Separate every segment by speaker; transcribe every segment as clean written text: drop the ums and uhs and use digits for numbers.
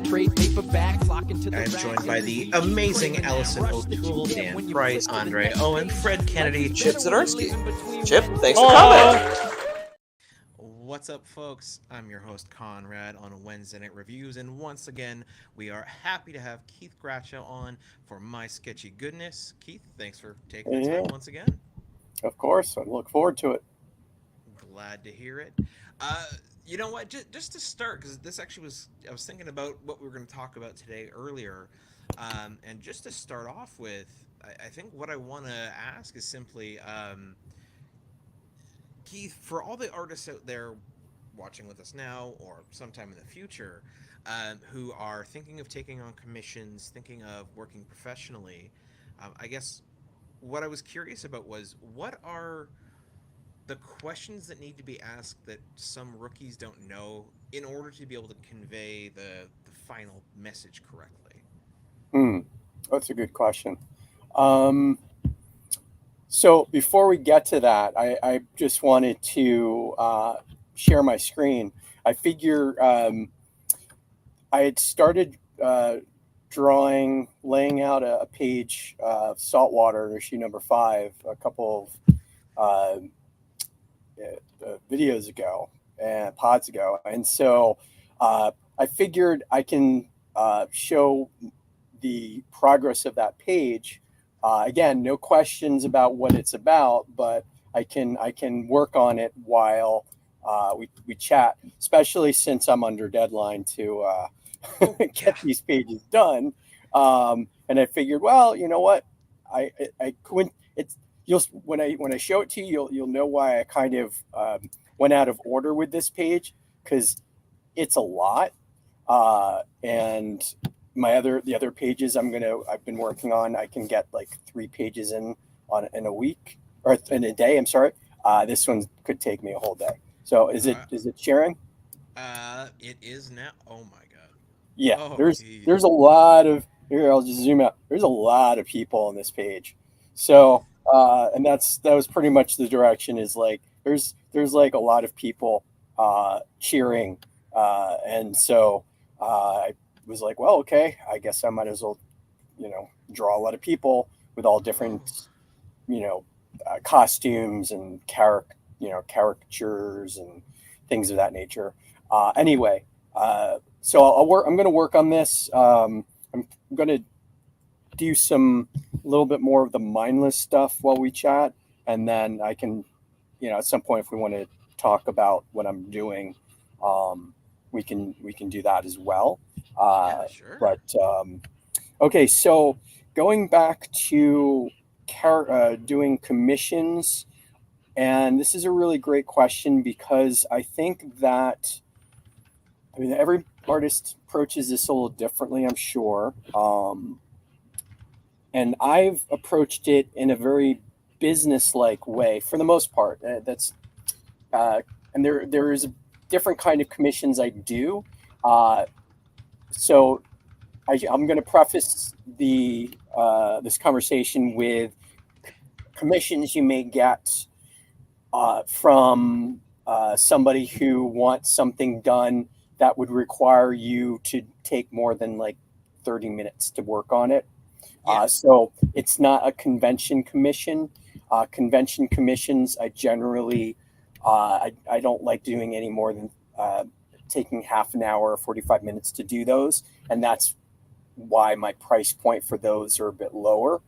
Speaker 1: trade paperbacks, lock into the
Speaker 2: I am joined by the amazing Allison O'Toole, Dan Price, Andre Owen, Fred Kennedy,
Speaker 3: Chip Zdarsky. Chip, thanks for coming.
Speaker 2: What's up, folks? I'm your host, Konrad, on Wednesday Night Reviews, and once again, we are happy to have Keith Grachow on for My Sketchy Goodness. Keith, thanks for taking the time once again.
Speaker 4: Of course, I look forward to it.
Speaker 2: Glad to hear it. You know what? Just to start, because this actually I was thinking about what we were going to talk about today earlier, and just to start off with, I think what I want to ask is simply, Keith, for all the artists out there watching with us now or sometime in the future, who are thinking of taking on commissions, thinking of working professionally, I guess what I was curious about was, what are the questions that need to be asked that some rookies don't know in order to be able to convey the final message correctly?
Speaker 4: That's a good question. So before we get to that, I just wanted to share my screen. I figure I had started laying out a page of Saltwater, issue number 5, a couple of videos ago and pods ago. And so I figured I can show the progress of that page. Again, no questions about what it's about, but I can work on it while we chat, especially since I'm under deadline to get these pages done. And I figured, well, you know what, I couldn't. When I show it to you, you'll know why I kind of went out of order with this page, because it's a lot, and the other pages I've been working on, I can get like 3 pages in a week, or in a day. I'm sorry. This one could take me a whole day. So is it sharing?
Speaker 2: It is now. Oh my god.
Speaker 4: Yeah. There's a lot of here. I'll just zoom out. There's a lot of people on this page. So. And that was pretty much the direction, is like there's like a lot of people cheering, and so I was like, well, okay, I guess I might as well, draw a lot of people with all different, costumes and caricatures and things of that nature. Anyway, so I'm going to work on this. I'm going to do a little bit more of the mindless stuff while we chat, and then I can, at some point, if we want to talk about what I'm doing, we can do that as well.
Speaker 2: Sure.
Speaker 4: But okay, so going back to doing commissions, and this is a really great question, because I think that every artist approaches this a little differently, I'm sure. And I've approached it in a very business-like way for the most part. And there is a different kind of commissions I do. So I'm going to preface this conversation with commissions you may get from somebody who wants something done that would require you to take more than like 30 minutes to work on it. So it's not a convention commission. Convention commissions, I generally, I don't like doing any more than taking half an hour or 45 minutes to do those. And that's why my price point for those are a bit lower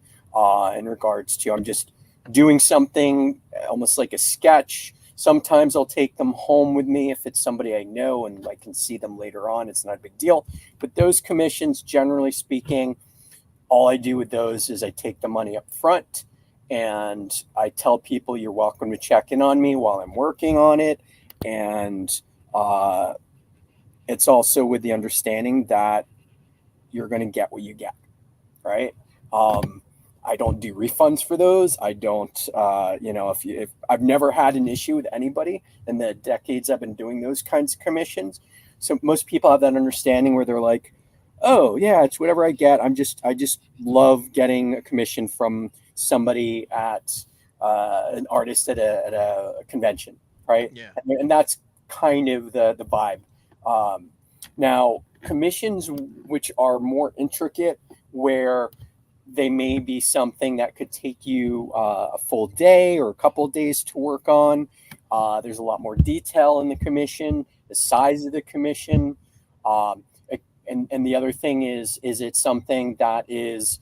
Speaker 4: in regards to, I'm just doing something almost like a sketch. Sometimes I'll take them home with me if it's somebody I know and I can see them later on. It's not a big deal. But those commissions, generally speaking, all I do with those is I take the money up front and I tell people you're welcome to check in on me while I'm working on it. And it's also with the understanding that you're going to get what you get, right? I don't do refunds for those. I don't, if I've never had an issue with anybody in the decades I've been doing those kinds of commissions. So most people have that understanding where they're like, oh yeah, it's whatever I get. I just love getting a commission from somebody at an artist at a convention, right?
Speaker 2: Yeah.
Speaker 4: And that's kind of the vibe. Now, commissions which are more intricate, where they may be something that could take you a full day or a couple of days to work on. There's a lot more detail in the commission, the size of the commission. And the other thing is it something that is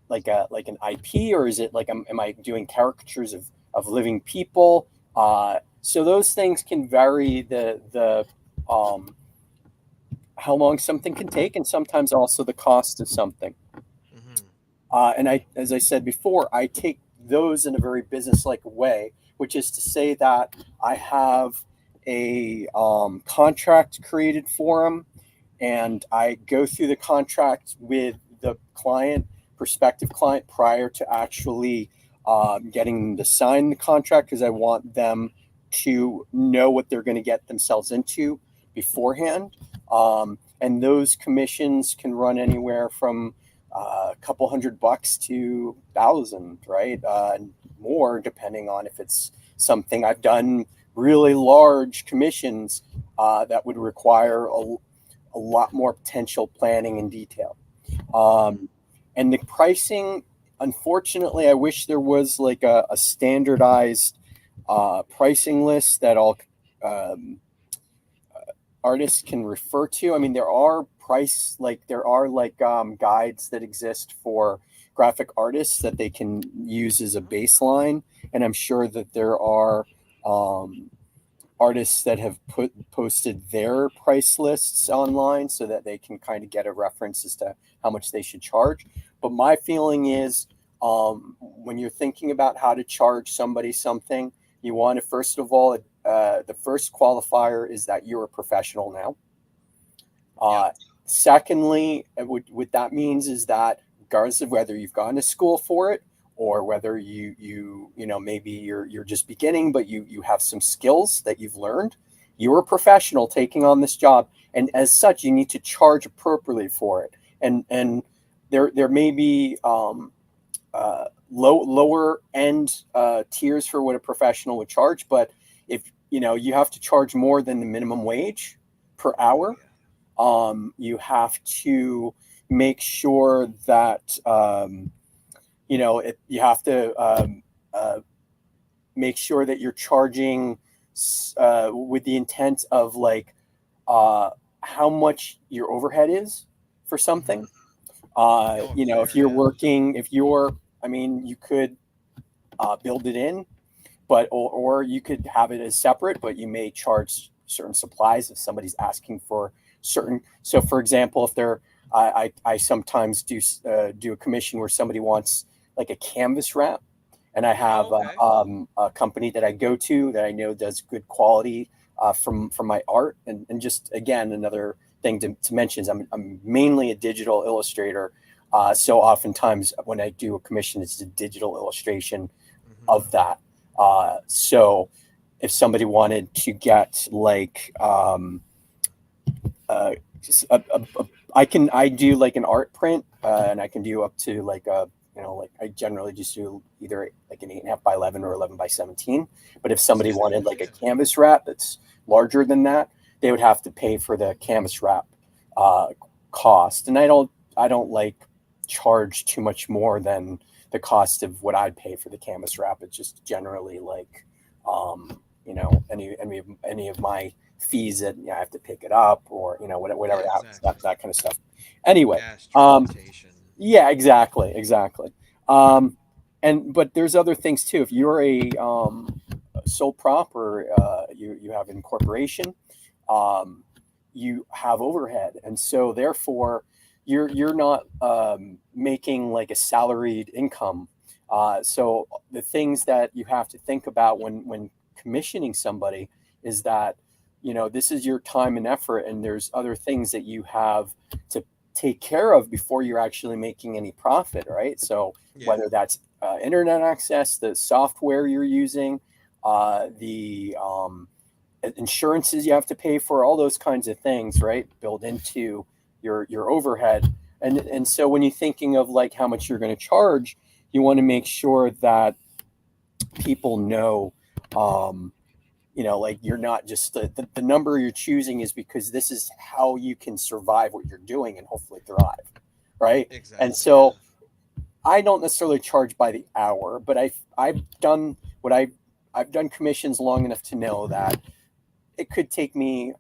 Speaker 4: like an IP, or is it like, am I doing caricatures of living people? So those things can vary the how long something can take, and sometimes also the cost of something. And as I said before, I take those in a very business-like way, which is to say that I have a contract created for them, and I go through the contract with the prospective client, prior to actually getting them to sign the contract, because I want them to know what they're going to get themselves into beforehand. And those commissions can run anywhere from a couple $100 to $1,000, right? More, depending on if it's something I've done really large commissions that would require a lot more potential planning and detail. And the pricing, unfortunately, I wish there was like a standardized pricing list that all artists can refer to. I mean, there are guides that exist for graphic artists that they can use as a baseline, and I'm sure that there are artists that have posted their price lists online so that they can kind of get a reference as to how much they should charge. But my feeling is, when you're thinking about how to charge somebody something, you want to, first of all, the first qualifier is that you're a professional now. Secondly, what that means is that regardless of whether you've gone to school for it, or whether you know, maybe you're just beginning, but you have some skills that you've learned, you're a professional taking on this job, and as such, you need to charge appropriately for it. And there may be lower end tiers for what a professional would charge, but if you have to charge more than the minimum wage per hour, you have to make sure that you have to make sure that you're charging with the intent of like how much your overhead is for something. If you're I mean, you could build it in, but or you could have it as separate, but you may charge certain supplies if somebody's asking for certain. So, for example, if they're I sometimes do a commission where somebody wants like a canvas wrap, and I have a company that I go to that I know does good quality from my art. And just again, another thing to mention is I'm mainly a digital illustrator. So oftentimes when I do a commission, it's a digital illustration of that. So if somebody wanted to get like I do like an art print, and I can do up to like I generally just do either like an 8.5 by 11 or 11 by 17. But if somebody wanted like a canvas wrap that's larger than that, they would have to pay for the canvas wrap cost. And I don't like charge too much more than the cost of what I'd pay for the canvas wrap. It's just generally like any of my fees that I have to pick it up, or whatever, that kind of stuff. Anyway, yeah, exactly. But there's other things too. If you're a sole prop, or you have an incorporation, you have overhead, and so therefore you're not making like a salaried income. So the things that you have to think about when commissioning somebody is that this is your time and effort, and there's other things that you have to take care of before you're actually making any profit, right? So whether that's internet access, the software you're using, the insurances you have to pay for, all those kinds of things, right, build into your overhead. And so when you're thinking of like how much you're going to charge, you want to make sure that people know like you're not just the number you're choosing is because this is how you can survive what you're doing and hopefully thrive, right?
Speaker 2: Exactly.
Speaker 4: And so I don't necessarily charge by the hour, but I've done commissions long enough to know that it could take me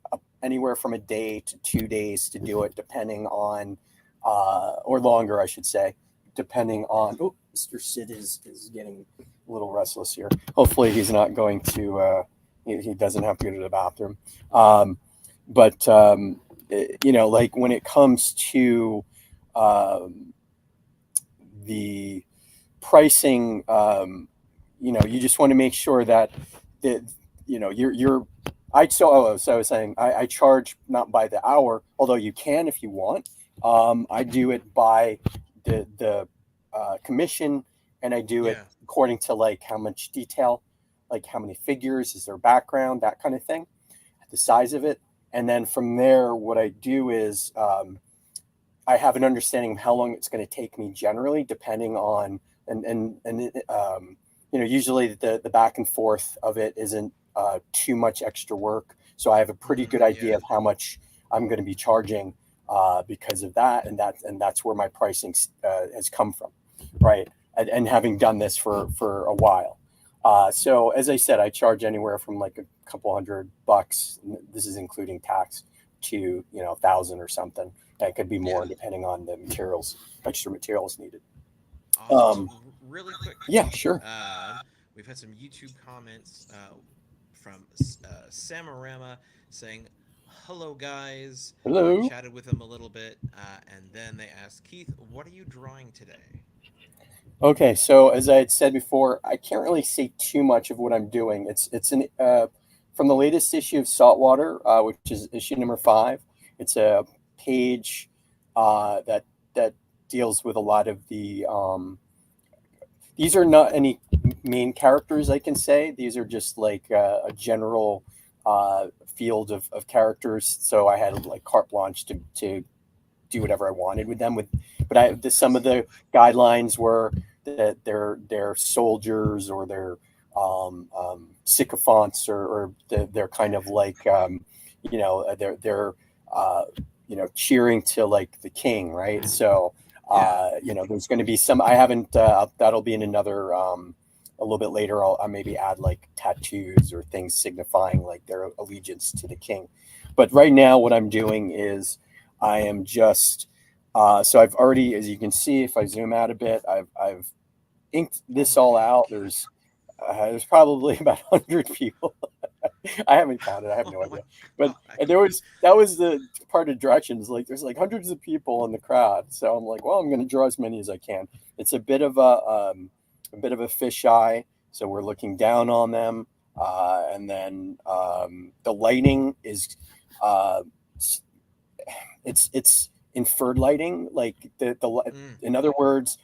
Speaker 4: anywhere from a day to 2 days to do it, depending on, or longer, I should say, depending on. Oh, Mr. Sid is getting a little restless here. Hopefully, he's not going to. He doesn't have to go to the bathroom. But like when it comes to the pricing, you just want to make sure that you're so I was saying I charge not by the hour, although you can if you want. I do it by the commission, and I do it according to like how much detail, like how many figures, is there background, that kind of thing, the size of it. And then from there, what I do is I have an understanding of how long it's going to take me generally, depending on, usually the back and forth of it isn't too much extra work. So I have a pretty good idea of how much I'm going to be charging because of that. And that's where my pricing has come from. Right. And having done this for a while. So as I said, I charge anywhere from like a couple $100. This is including tax, to 1,000 or something. That could be more depending on the extra materials needed.
Speaker 2: Awesome. Really quick.
Speaker 4: Yeah, sure.
Speaker 2: We've had some YouTube comments from Samarama saying, "Hello, guys."
Speaker 4: Hello.
Speaker 2: We chatted with them a little bit, and then they asked, "Keith, what are you drawing today?"
Speaker 4: Okay, so as I had said before, I can't really say too much of what I'm doing. It's from the latest issue of Saltwater, which is issue number 5. It's a page that deals with a lot of the. These are not any main characters, I can say. These are just like a general field of characters. So I had like carte blanche to do whatever I wanted with them. But some of the guidelines were that they're soldiers, or they're sycophants, or they're kind of like they're cheering to like the king, right? So there's going to be some. I haven't. That'll be in another. A little bit later, I'll maybe add like tattoos or things signifying like their allegiance to the king. But right now, what I'm doing is I am just. So I've already, as you can see, if I zoom out a bit, I've inked this all out. There's probably about 100 people. I haven't counted. I have no idea. But that was the part of directions. Like there's like hundreds of people in the crowd. So I'm like, well, I'm going to draw as many as I can. It's a bit of a fisheye. So we're looking down on them, and then the lighting is it's inferred lighting, like in other words,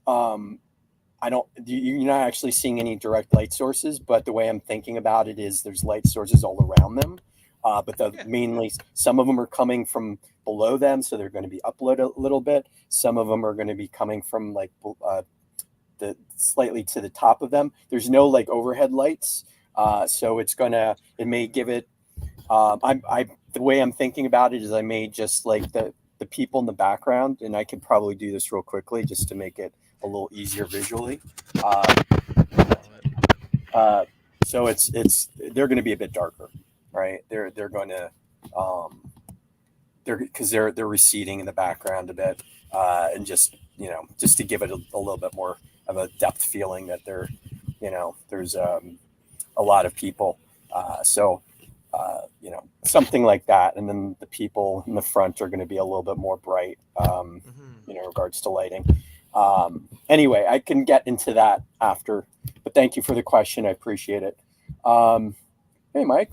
Speaker 4: you're not actually seeing any direct light sources, but the way I'm thinking about it is there's light sources all around them, but mainly some of them are coming from below them, so they're going to be uplit a little bit. Some of them are going to be coming from like the slightly to the top of them. There's no like overhead lights, so it may give it. The way I'm thinking about it is I may just like the people in the background, and I could probably do this real quickly just to make it a little easier visually. So they're going to be a bit darker, right? They're going to because they're receding in the background a bit, and just to give it a little bit more of a depth feeling that there's a lot of people. Something like that. And then the people in the front are going to be a little bit more bright, in regards to lighting. Anyway, I can get into that after, but thank you for the question. I appreciate it. Hey, Mike.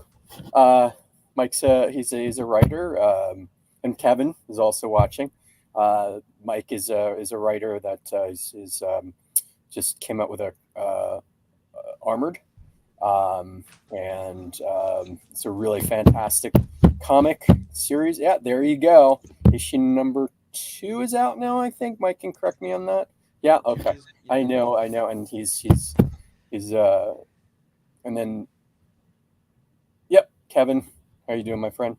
Speaker 4: Mike's he's a writer, and Kevin is also watching. Mike is a writer that is just came out with a Armored. It's a really fantastic comic series. Yeah, there you go. Issue number 2 is out now, I think. Mike can correct me on that. Yeah, okay. I know. And he's and then Kevin, how you doing, my friend?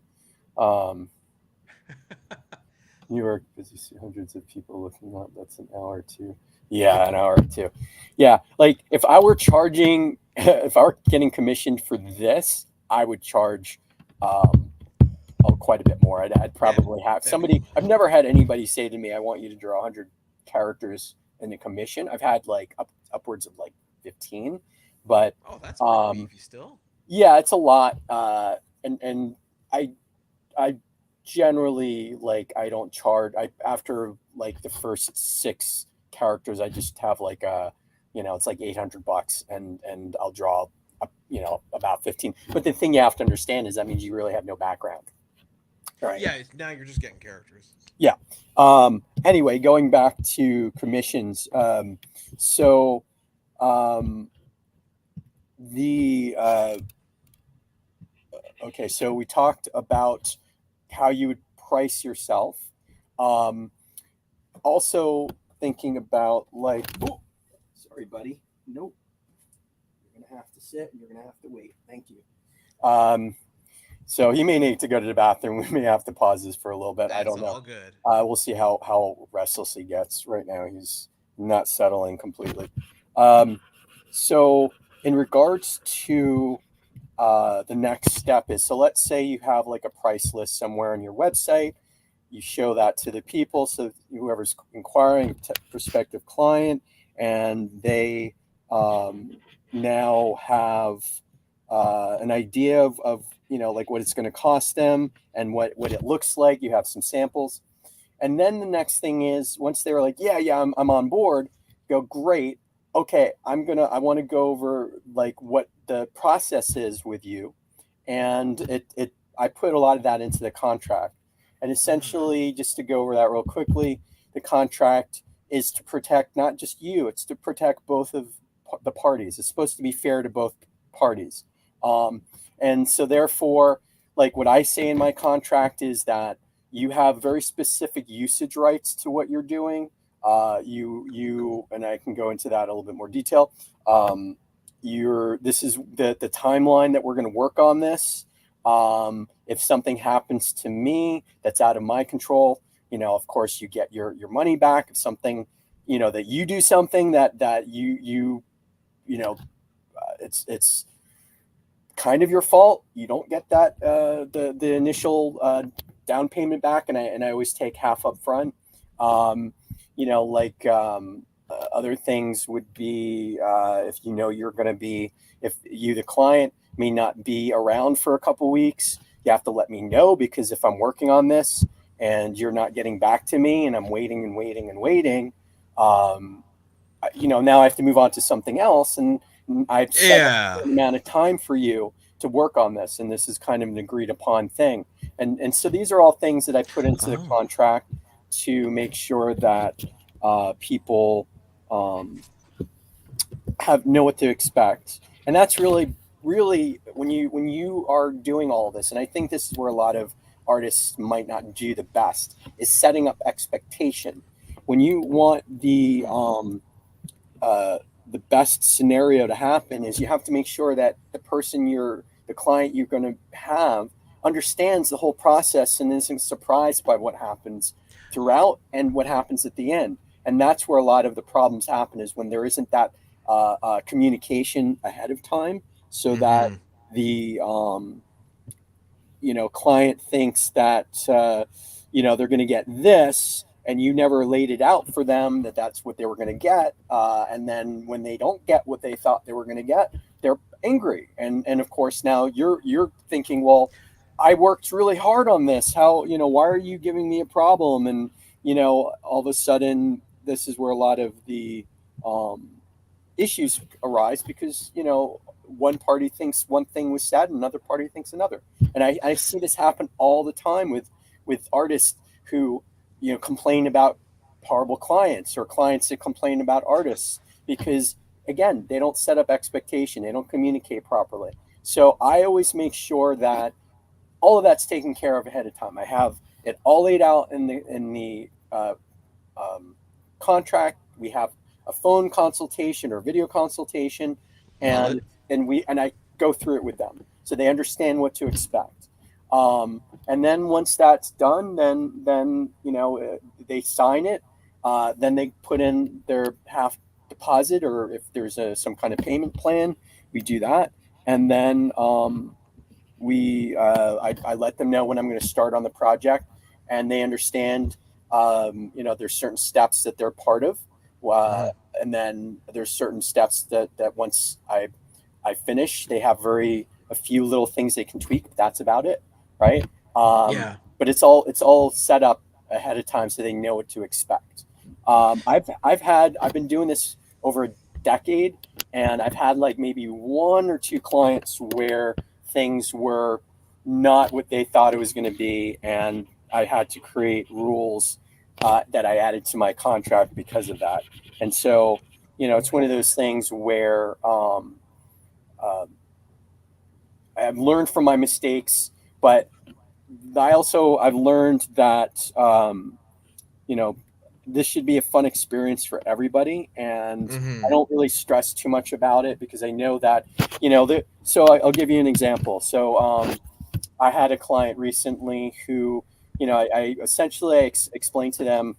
Speaker 4: New York, busy, see hundreds of people looking up. That's an hour or two. Yeah, an hour or two. Yeah, like if I were charging, if I were getting commissioned for this, I would charge quite a bit more. I'd probably have somebody. I've never had anybody say to me, "I want you to draw 100 characters in the commission." I've had like upwards of like 15, but
Speaker 2: that's pretty beefy still.
Speaker 4: Yeah, it's a lot. And I generally, like, I don't charge. After like the first 6 characters, I just have like it's like $800, and I'll draw about 15. But the thing you have to understand is that means you really have no background. Right.
Speaker 2: Yeah, now you're just getting characters.
Speaker 4: Yeah. Anyway, going back to commissions. Okay, so we talked about how you would price yourself. Also thinking about like, oh, sorry, buddy. Nope. You're gonna have to sit and you're gonna have to wait. Thank you. So he may need to go to the bathroom. We may have to pause this for a little bit. I don't know.
Speaker 2: All good.
Speaker 4: We'll see how restless he gets. Right now, he's not settling completely. So in regards to the next step is, so let's say you have like a price list somewhere on your website. You show that to the people, so whoever's inquiring, prospective client, and they now have an idea of like what it's going to cost them and what it looks like. You have some samples. And then the next thing is, once they're like, yeah, I'm on board, go, great. Okay, I want to go over like what the process is with you. And I put a lot of that into the contract. And essentially, just to go over that real quickly, the contract is to protect not just you, it's to protect both of the parties. It's supposed to be fair to both parties. And so therefore, like what I say in my contract is that you have very specific usage rights to what you're doing. You and I can go into that a little bit more detail. This is the timeline that we're going to work on this. If something happens to me that's out of my control, of course you get your money back. If something, that you do something that it's kind of your fault, you don't get that the initial down payment back, and I always take half up front. Other things would be if you're going to be, if you, the client, may not be around for a couple weeks, you have to let me know, because if I'm working on this and you're not getting back to me and I'm waiting and waiting and waiting, now I have to move on to something else, and I've set an amount of time for you to work on this, and this is kind of an agreed upon thing. And so these are all things that I put into the contract to make sure that people know what to expect. And that's really when you are doing all of this, and I think this is where a lot of artists might not do the best, is setting up expectation. When you want the best scenario to happen, is you have to make sure that the client you're going to have understands the whole process and isn't surprised by what happens throughout and what happens at the end. And that's where a lot of the problems happen, is when there isn't that communication ahead of time, so that the client thinks that they're going to get this, and you never laid it out for them that that's what they were going to get, and then when they don't get what they thought they were going to get, they're angry, and of course now you're thinking, well, I worked really hard on this, how, why are you giving me a problem? And all of a sudden, this is where a lot of the issues arise, because one party thinks one thing was said and another party thinks another. And I see this happen all the time with artists who complain about horrible clients, or clients that complain about artists, because again, they don't set up expectation, they don't communicate properly. So I always make sure that all of that's taken care of ahead of time. I have it all laid out in the contract. We have a phone consultation or video consultation, and I go through it with them. so they understand what to expect. And then once that's done, then they sign it. Then they put in their half deposit, or if there's some kind of payment plan, we do that. And then I let them know when I'm going to start on the project, and they understand. There's certain steps that they're part of, and then there's certain steps that once I finish, they have a few little things they can tweak. But that's about it, right?
Speaker 2: Yeah.
Speaker 4: But it's all set up ahead of time so they know what to expect. I've been doing this over a decade, and I've had like maybe one or two clients where things were not what they thought it was going to be, and I had to create rules that I added to my contract because of that. And so, it's one of those things where I've learned from my mistakes, but I've learned that this should be a fun experience for everybody, and I don't really stress too much about it because I know that so I'll give you an example. So I had a client recently who I essentially explained to them,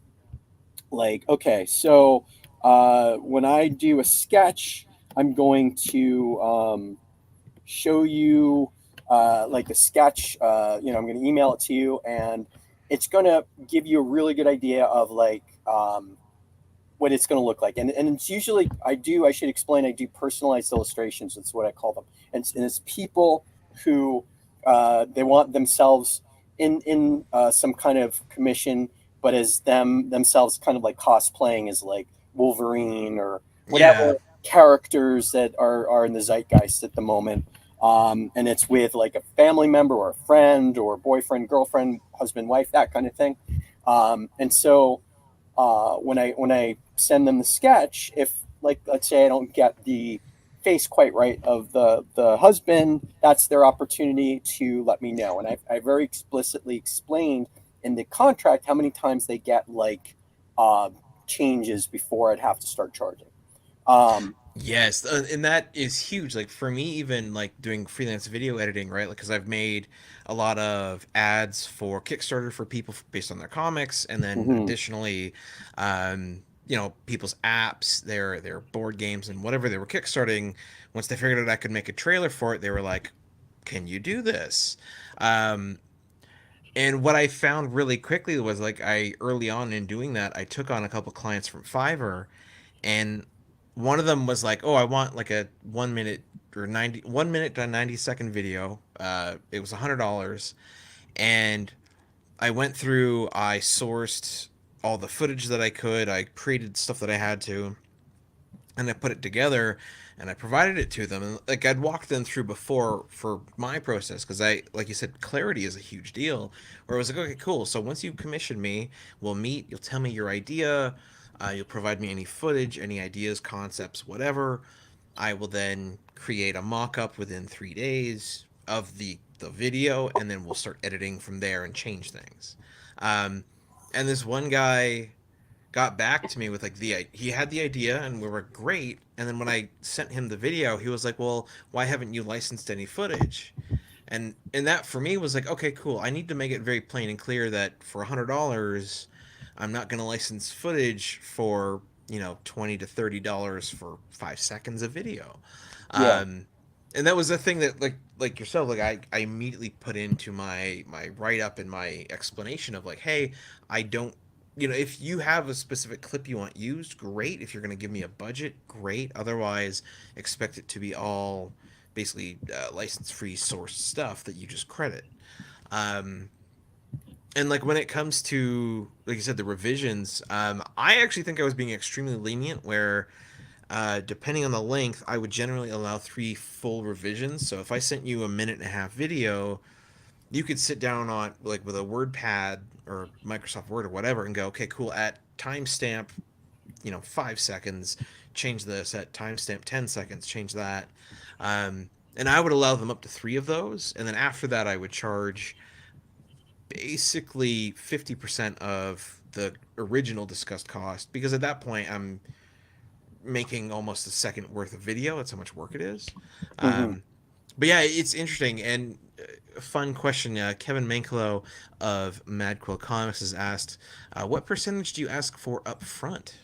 Speaker 4: like, okay, so when I do a sketch, I'm going to show you like the sketch. I'm going to email it to you, and it's going to give you a really good idea of like what it's going to look like. And it's usually I should explain, I do personalized illustrations. That's what I call them. And it's people who they want themselves in some kind of commission, but as themselves kind of like cosplaying as like Wolverine or whatever characters that are in the zeitgeist at the moment. And it's with like a family member or a friend or boyfriend, girlfriend, husband, wife, that kind of thing. And so when I send them the sketch, if like, let's say I don't get the face quite right of the husband, that's their opportunity to let me know. And I very explicitly explained in the contract how many times they get like changes before I'd have to start charging.
Speaker 2: Yes, and that is huge. Like for me, even like doing freelance video editing, right? Like because I've made a lot of ads for Kickstarter for people based on their comics, and then additionally, people's apps, their board games, and whatever they were kickstarting. Once they figured out I could make a trailer for it, they were like, "Can you do this?" And what I found really quickly was like early on in doing that, I took on a couple clients from Fiverr, and one of them was like, "Oh, I want like a 1 minute to 90-second video." It was $100, and I went through. I sourced all the footage that I could. I created stuff that I had to, and I put it together, and I provided it to them. And like I'd walked them through before for my process because like you said, clarity is a huge deal. Where I was like, okay, cool. So once you commission me, we'll meet. You'll tell me your idea. You'll provide me any footage, any ideas, concepts, whatever. I will then create a mock-up within 3 days of the video, and then we'll start editing from there and change things. And this one guy got back to me with like he had the idea and we were great, and then when I sent him the video, he was like, "Well, why haven't you licensed any footage?" And that for me was like, okay, cool. I need to make it very plain and clear that for $100, I'm not going to license footage for $20 to $30 for 5 seconds of video.
Speaker 4: Yeah.
Speaker 2: And that was the thing that like yourself, like I immediately put into my write up and my explanation of like, hey, I don't. If you have a specific clip you want used, great. If you're going to give me a budget, great. Otherwise, expect it to be all basically license-free source stuff that you just credit. And like when it comes to, like you said, the revisions, I actually think I was being extremely lenient where depending on the length, I would generally allow 3 full revisions. So if I sent you a 1.5-minute video, you could sit down on like with a WordPad or Microsoft Word or whatever and go, okay, cool. At timestamp, 5 seconds, change this. At timestamp 10 seconds, change that. And I would allow them up to 3 of those, and then after that, I would charge basically 50% of the original discussed cost, because at that point I'm making almost a second worth of video. That's how much work it is. But yeah, it's interesting and a fun question. Kevin Mankelo of Mad Quill Comics has asked, "What percentage do you ask for up front?"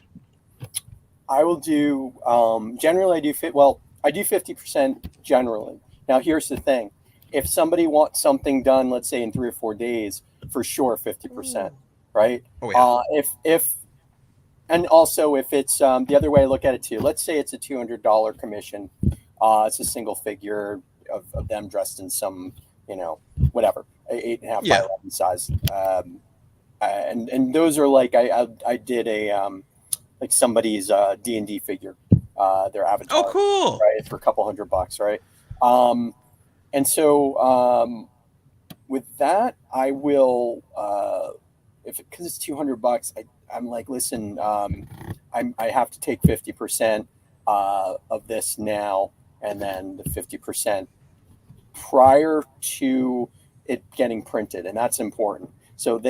Speaker 4: I will do generally. I do 50% generally. Now, here's the thing: if somebody wants something done, let's say in 3 or 4 days, for sure, 50%, right?
Speaker 2: Oh yeah.
Speaker 4: If and also if it's the other way I look at it too. Let's say it's a $200 commission. It's a single figure of them dressed in some, whatever, 8.5 by
Speaker 2: Yeah.
Speaker 4: 11 size. And those are like I did a like somebody's D&D figure, their
Speaker 2: Oh,
Speaker 4: avatar,
Speaker 2: cool.
Speaker 4: right, for a couple $100, right? And so with that, I will if because it's $200, I'm like, listen, I have to take 50% of this now, and then the 50% prior to it getting printed, and that's important. So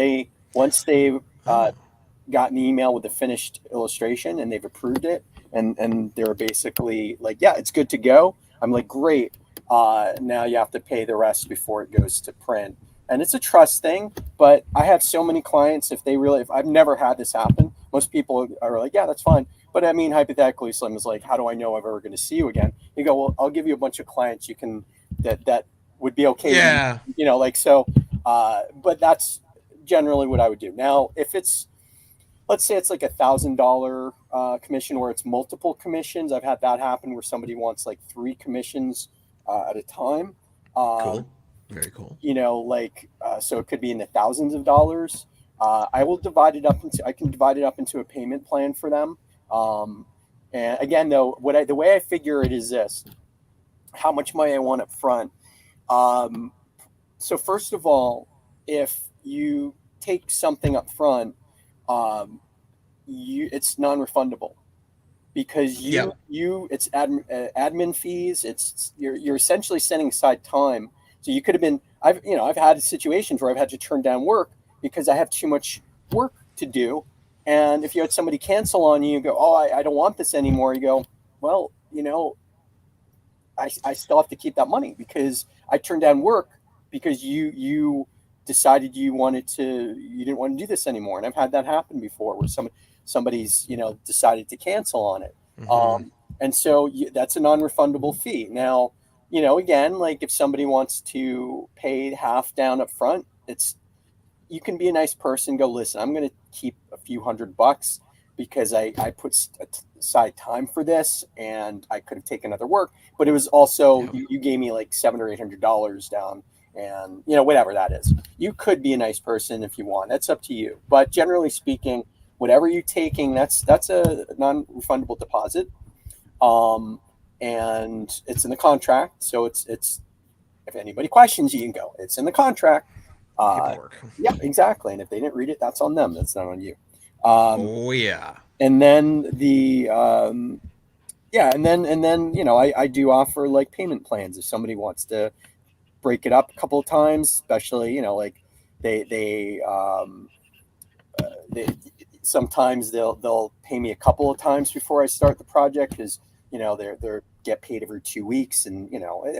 Speaker 4: once they've
Speaker 2: Oh,
Speaker 4: got an email with the finished illustration and they've approved it, and they're basically like, yeah, it's good to go. I'm like, great. Now you have to pay the rest before it goes to print. And it's a trust thing, but I have so many clients. If I've never had this happen, most people are like, yeah, that's fine. But I mean, hypothetically, Slim is like, how do I know I'm ever going to see you again? You go, well, I'll give you a bunch of clients that would be okay with me,
Speaker 2: yeah.
Speaker 4: like so. But that's generally what I would do. Now, if it's, let's say it's like $1,000 commission where it's multiple commissions. I've had that happen where somebody wants like 3 commissions at a time.
Speaker 2: Cool. Very cool.
Speaker 4: So it could be in the thousands of dollars. I can divide it up into a payment plan for them. And again, though, the way I figure it is this: how much money I want up front. So first of all, if you take something up front, it's non-refundable because
Speaker 2: Yep.
Speaker 4: it's admin fees. You're essentially setting aside time. So you could have been, I've had situations where I've had to turn down work because I have too much work to do. And if you had somebody cancel on you, go, oh, I don't want this anymore. You go, well, I still have to keep that money because I turned down work because you decided you didn't want to do this anymore. And I've had that happen before where somebody's decided to cancel on it.
Speaker 2: Mm-hmm.
Speaker 4: And so that's a non-refundable fee. Now, again, like if somebody wants to pay half down up front, you can be a nice person, go, listen, I'm going to keep a few $100 because I put aside time for this and I could have taken other work, but it was also,
Speaker 2: Yep.
Speaker 4: you gave me like $700 or $800 down, and whatever that is. You could be a nice person if you want. That's up to you. But generally speaking, whatever you're taking, that's a non-refundable deposit. And it's in the contract. So it's if anybody questions you, can go, it's in the contract.
Speaker 2: Paperwork.
Speaker 4: Yeah, exactly. And if they didn't read it, that's on them. That's not on you.
Speaker 2: Oh yeah.
Speaker 4: And then I do offer like payment plans if somebody wants to break it up a couple of times, especially like they sometimes they'll pay me a couple of times before I start the project because they're get paid every 2 weeks, and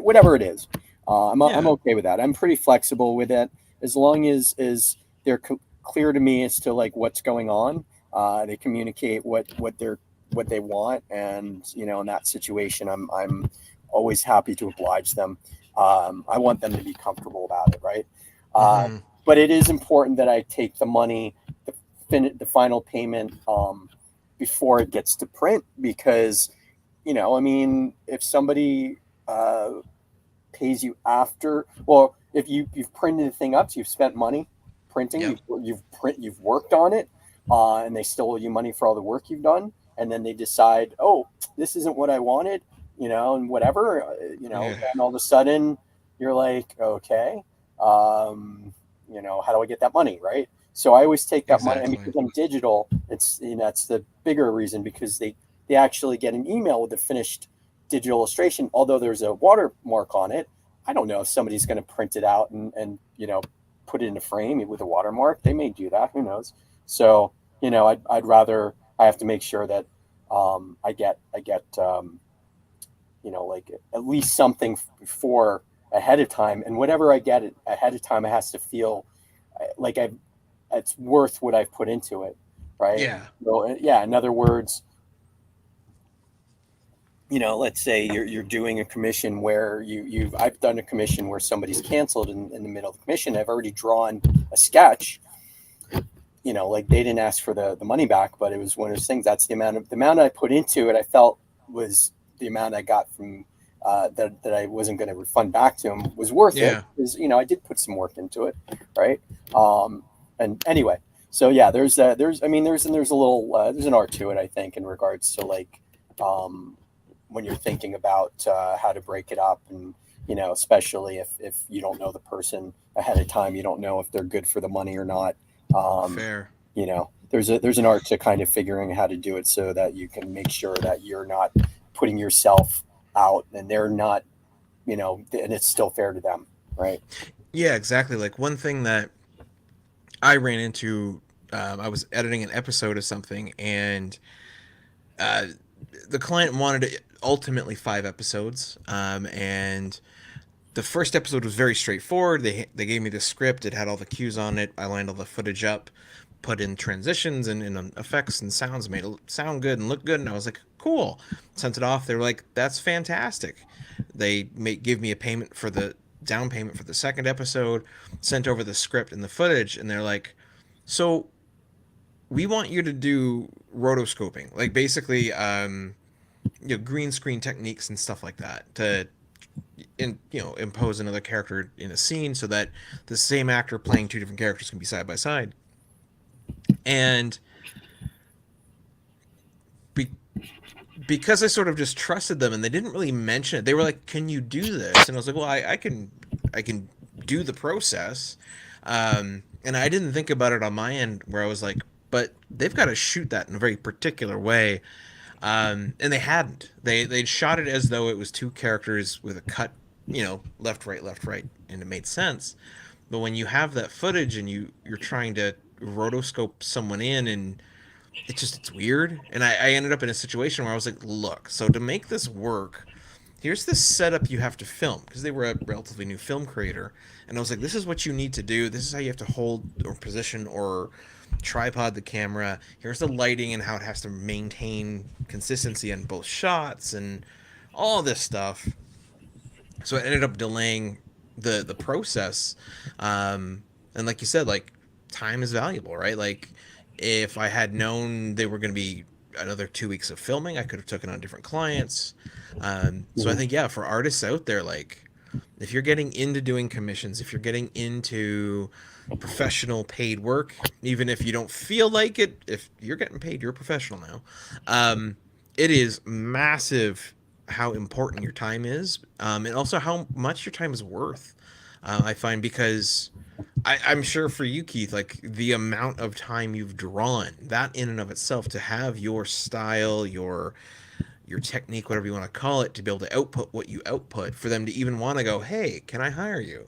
Speaker 4: whatever it is. I'm okay with that. I'm pretty flexible with it as long as they're clear to me as to like what's going on. They communicate what they want, and in that situation, I'm always happy to oblige them. I want them to be comfortable about it, right?
Speaker 2: Mm-hmm.
Speaker 4: But it is important that I take the money, the final payment, before it gets to print, because I mean, if somebody pays you after, well, if you've printed the thing up, so you've spent money printing,
Speaker 2: Yep.
Speaker 4: you've worked on it, and they still owe you money for all the work you've done, and then they decide, oh, this isn't what I wanted, and whatever,
Speaker 2: Yeah.
Speaker 4: and all of a sudden you're like, okay, how do I get that money, right? So I always take that money, and
Speaker 2: Exactly.
Speaker 4: because I'm digital, it's that's the bigger reason, because they actually get an email with the finished digital illustration, although there's a watermark on it. I don't know if somebody's going to print it out and put it in a frame with a watermark. They may do that. Who knows? So I'd rather, I have to make sure that I get like at least something before ahead of time, and whatever I get ahead of time, it has to feel like it's worth what I've put into it, right?
Speaker 2: Yeah.
Speaker 4: So yeah, in other words, let's say you're doing a commission where I've done a commission where somebody's canceled in the middle of the commission. I've already drawn a sketch. Like they didn't ask for the money back, but it was one of those things. That's the amount I put into it. I felt was the amount I got from that I wasn't going to refund back to him was worth it, because I did put some work into it, right? And anyway, so yeah, there's a little there's an art to it, I think, in regards to like when you're thinking about how to break it up, and especially if you don't know the person ahead of time, you don't know if they're good for the money or not.
Speaker 2: Fair.
Speaker 4: There's an art to kind of figuring how to do it so that you can make sure that you're not putting yourself out and they're not, and it's still fair to them, right?
Speaker 2: Yeah, exactly. Like one thing that I ran into, I was editing an episode of something, and the client wanted ultimately 5 episodes, and the first episode was very straightforward. They gave me the script. It had all the cues on it. I lined all the footage up, put in transitions and effects and sounds, made it sound good and look good. And I was like, cool. Sent it off. They were like, that's fantastic. They give me a payment for the down payment for the second episode, sent over the script and the footage. And they're like, so we want you to do rotoscoping, like basically, green screen techniques and stuff like that to impose another character in a scene so that the same actor playing 2 different characters can be side by side. And because I sort of just trusted them, and they didn't really mention it, they were like, can you do this? And I was like, well, I can do the process. And I didn't think about it on my end, where I was like, but they've got to shoot that in a very particular way. And they hadn't. They'd shot it as though it was 2 characters with a cut, left, right, and it made sense. But when you have that footage and you're trying to rotoscope someone in, and it's weird. And I ended up in a situation where I was like, look, so to make this work, here's the setup you have to film, because they were a relatively new film creator. And I was like, this is what you need to do. This is how you have to hold or position or tripod the camera. Here's the lighting and how it has to maintain consistency on both shots and all this stuff. So it ended up delaying the process. And like you said, like, time is valuable, right? Like, if I had known they were going to be another 2 weeks of filming, I could have taken on different clients. So I think, yeah, for artists out there, like, if you're getting into doing commissions, if you're getting into professional paid work, even if you don't feel like it, if you're getting paid, you're a professional now. It is massive how important your time is, and also how much your time is worth. I find, because I'm sure for you, Keith, like, the amount of time you've drawn, that in and of itself, to have your style, your technique, whatever you want to call it, to be able to output what you output, for them to even want to go, hey, can I hire you?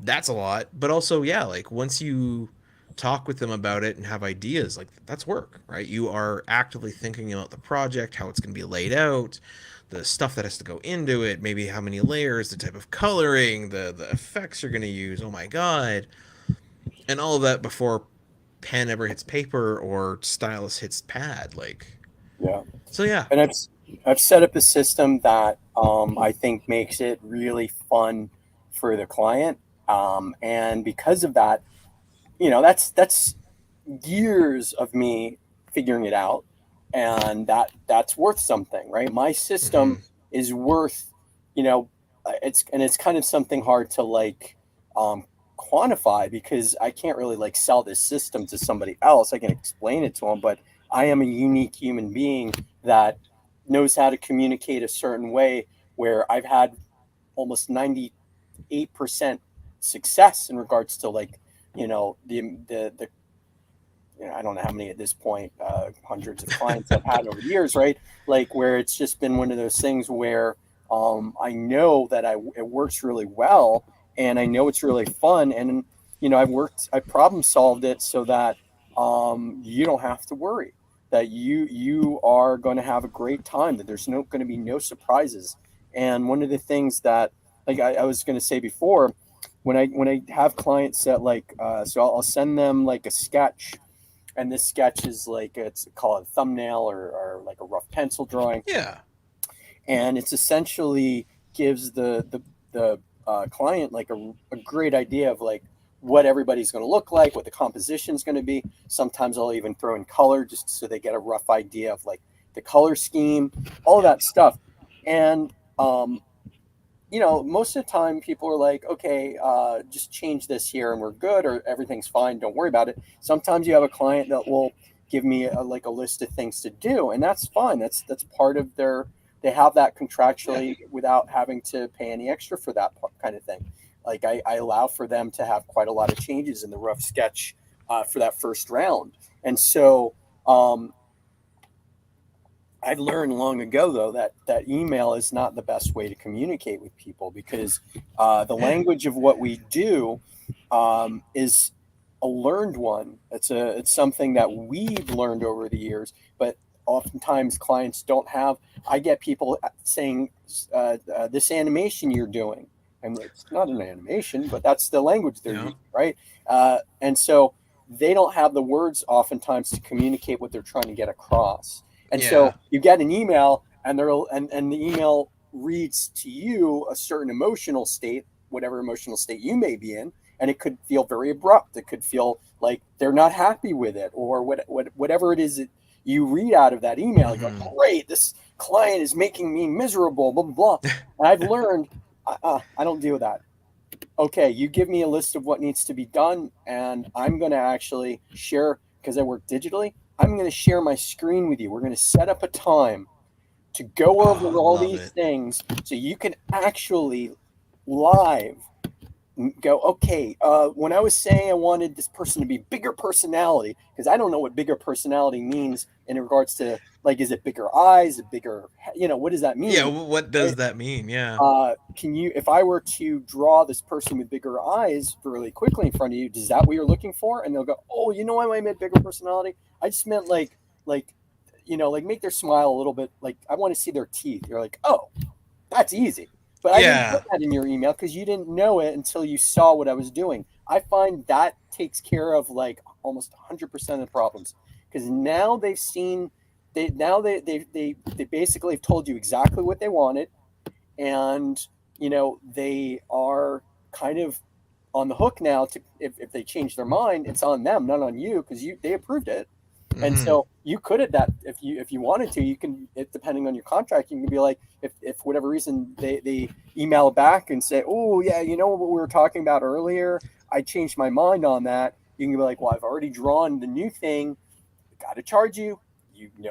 Speaker 2: That's a lot. But also, yeah, like, once you talk with them about it and have ideas, like, that's work, right? You are actively thinking about the project, how it's going to be laid out, the stuff that has to go into it, maybe how many layers, the type of coloring, the effects you're going to use. Oh my God. And all of that before pen ever hits paper or stylus hits pad. Like,
Speaker 4: yeah.
Speaker 2: So yeah.
Speaker 4: And I've set up a system that I think makes it really fun for the client. And because of that, that's years of me figuring it out, and that's worth something, right? My system is worth, it's kind of something hard to like quantify, because I can't really like sell this system to somebody else. I can explain it to them, but I am a unique human being that knows how to communicate a certain way, where I've had almost 98% success in regards to, like, the I don't know how many at this point, hundreds of clients I've had over the years, right? Like, where it's just been one of those things where I know that it works really well, and I know it's really fun, and I've problem solved it so that you don't have to worry, that you are going to have a great time, that there's going to be no surprises. And one of the things that, like I was going to say before, when I have clients that like, so I'll send them like a sketch, and this sketch is like, it's called a thumbnail or like a rough pencil drawing.
Speaker 2: Yeah.
Speaker 4: And it's essentially gives the client like a great idea of like what everybody's going to look like, what the composition is going to be. Sometimes I'll even throw in color just so they get a rough idea of like the color scheme, all of that stuff. And most of the time people are like, okay, just change this here and we're good, or everything's fine, don't worry about it. Sometimes you have a client that will give me a list of things to do, and that's fine. That's part of they have that contractually without having to pay any extra for that kind of thing. Like I allow for them to have quite a lot of changes in the rough sketch for that first round. And so I learned long ago, though, that email is not the best way to communicate with people, because the language of what we do is a learned one. It's something that we've learned over the years, but oftentimes clients don't have. I get people saying, this animation you're doing, and it's not an animation, but that's the language they're using, right? And so they don't have the words oftentimes to communicate what they're trying to get across. And so you get an email, and the email reads to you a certain emotional state, whatever emotional state you may be in, and it could feel very abrupt. It could feel like they're not happy with it, or whatever it is that you read out of that email. You go, great, this client is making me miserable, blah, blah, blah. And I've learned, I don't deal with that. Okay, you give me a list of what needs to be done, and I'm going to actually share, because I work digitally, I'm going to share my screen with you. We're going to set up a time to go over all these things so you can actually live go, okay, when I was saying I wanted this person to be bigger personality, because I don't know what bigger personality means in regards to, like, is it bigger eyes, a bigger, what does that mean?
Speaker 2: Yeah, what does that mean? Yeah.
Speaker 4: Can you, if I were to draw this person with bigger eyes really quickly in front of you, is that what you're looking for? And they'll go, oh, why I meant bigger personality? I just meant like make their smile a little bit. Like, I want to see their teeth. You're like, oh, that's easy. But I didn't put that in your email because you didn't know it until you saw what I was doing. I find that takes care of like almost 100% of the problems, because now they've seen, they basically have told you exactly what they wanted, and they are kind of on the hook now. To if they change their mind, it's on them, not on you, because they approved it. And so you could, at that, if you wanted to, you can, depending on your contract, you can be like, if for whatever reason they email back and say, oh yeah, what we were talking about earlier, I changed my mind on that. You can be like, well, I've already drawn the new thing, got to charge you.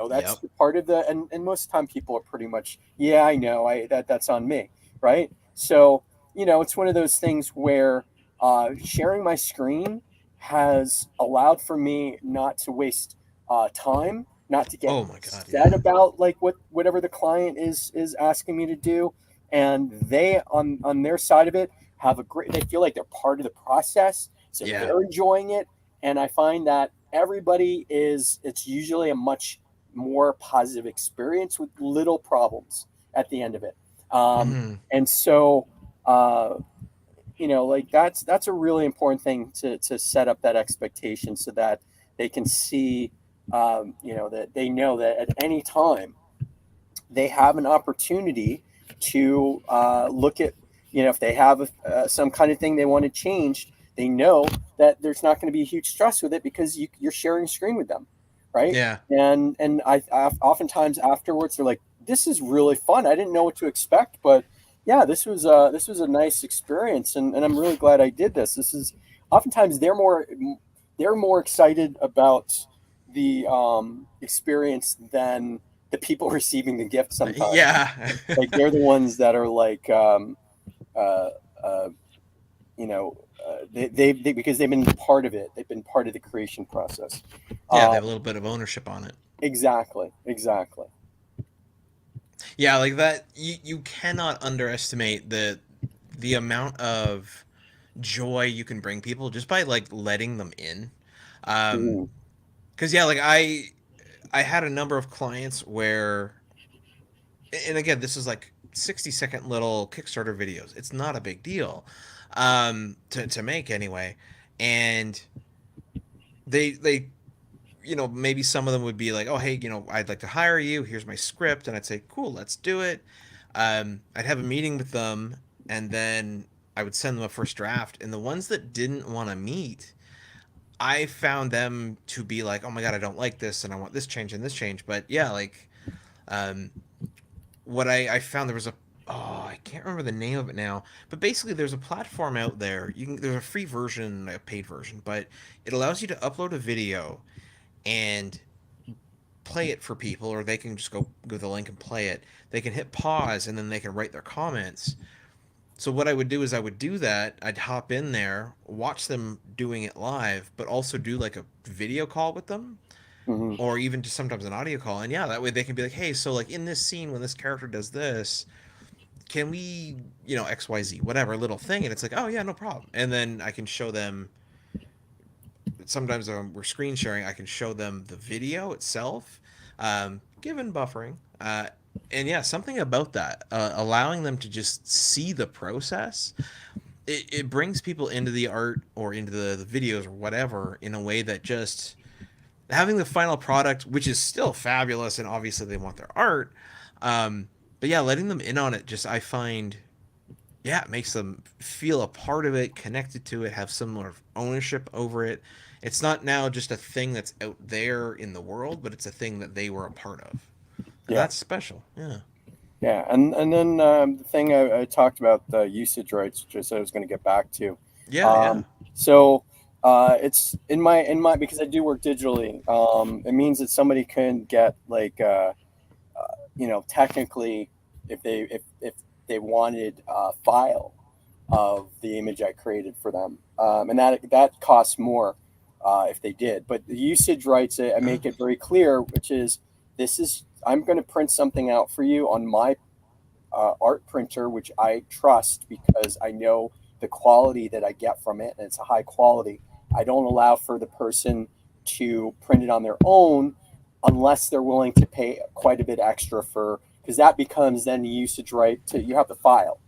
Speaker 4: That's part of the, and most of the time people are pretty much, yeah, I know, that's on me, right? So it's one of those things where sharing my screen has allowed for me not to waste time, not to get upset about like whatever the client is asking me to do. And they on their side of it they feel like they're part of the process, so they're enjoying it. And I find that it's usually a much more positive experience with little problems at the end of it. And so like that's a really important thing to set up that expectation, so that they can see that they know that at any time they have an opportunity to look at, if they have some kind of thing they want to change, they know that there's not going to be a huge stress with it, because you're sharing a screen with them, right?
Speaker 2: Yeah.
Speaker 4: And I oftentimes afterwards they're like, this is really fun. I didn't know what to expect, but yeah, this was a nice experience, and I'm really glad I did this. This is oftentimes they're more excited about the experience than the people receiving the gift sometimes.
Speaker 2: Yeah.
Speaker 4: Like, they're the ones that are like, they because they've been part of it. They've been part of the creation process.
Speaker 2: Yeah, they have a little bit of ownership on it.
Speaker 4: Exactly.
Speaker 2: Yeah, like that. You cannot underestimate the amount of joy you can bring people just by like letting them in. Because like I had a number of clients where and again, this is like 60-second little Kickstarter videos. It's not a big deal to make anyway. And they maybe some of them would be like, oh, hey, I'd like to hire you. Here's my script. And I'd say, cool, let's do it. I'd have a meeting with them, and then I would send them a first draft. And the ones that didn't want to meet, I found them to be like, oh my God, I don't like this, and I want this change and this change. But yeah, like, um, what I found, there was I can't remember the name of it now, but basically there's a platform out there. There's a free version, a paid version, but it allows you to upload a video and play it for people, or they can just go to the link and play it. They can hit pause, and then they can write their comments. So what I would do is I would do that. I'd hop in there, watch them doing it live, but also do like a video call with them, or even just sometimes an audio call. And yeah, that way they can be like, hey, so like in this scene when this character does this, can we, XYZ, whatever little thing. And it's like, oh yeah, no problem. And then I can show them, sometimes when we're screen sharing, I can show them the video itself, given buffering. And yeah, something about that, allowing them to just see the process, it brings people into the art or into the videos or whatever in a way that just having the final product, which is still fabulous, and obviously they want their art. But yeah, letting them in on it, just I find, yeah, it makes them feel a part of it, connected to it, have some sort of ownership over it. It's not now just a thing that's out there in the world, but it's a thing that they were a part of. And that's special. Yeah.
Speaker 4: Yeah, and then the thing I talked about, the usage rights, which I said I was going to get back to.
Speaker 2: Yeah.
Speaker 4: So it's in my because I do work digitally. It means that somebody can get like technically if they wanted a file of the image I created for them, and that costs more if they did. But the usage rights, I make it very clear, which is I'm going to print something out for you on my art printer, which I trust because I know the quality that I get from it, and it's a high quality. I don't allow for the person to print it on their own unless they're willing to pay quite a bit extra because that becomes then the usage right you have to file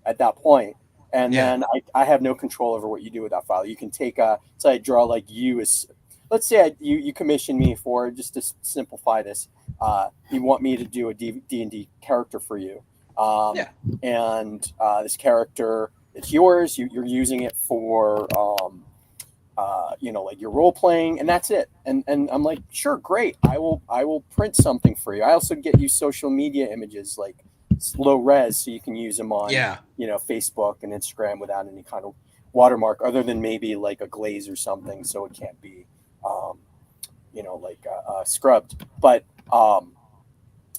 Speaker 4: at that point. And then I have no control over what you do with that file. You can take so I draw like you as, let's say you commission me for, just to simplify this, you want me to do a D&D character for you. And this character, it's yours. You're using it for, like your role playing, and that's it. And I'm like, sure, great. I will print something for you. I also get you social media images, like low res, so you can use them on, Facebook and Instagram without any kind of watermark, other than maybe like a glaze or something, so it can't be, scrubbed. But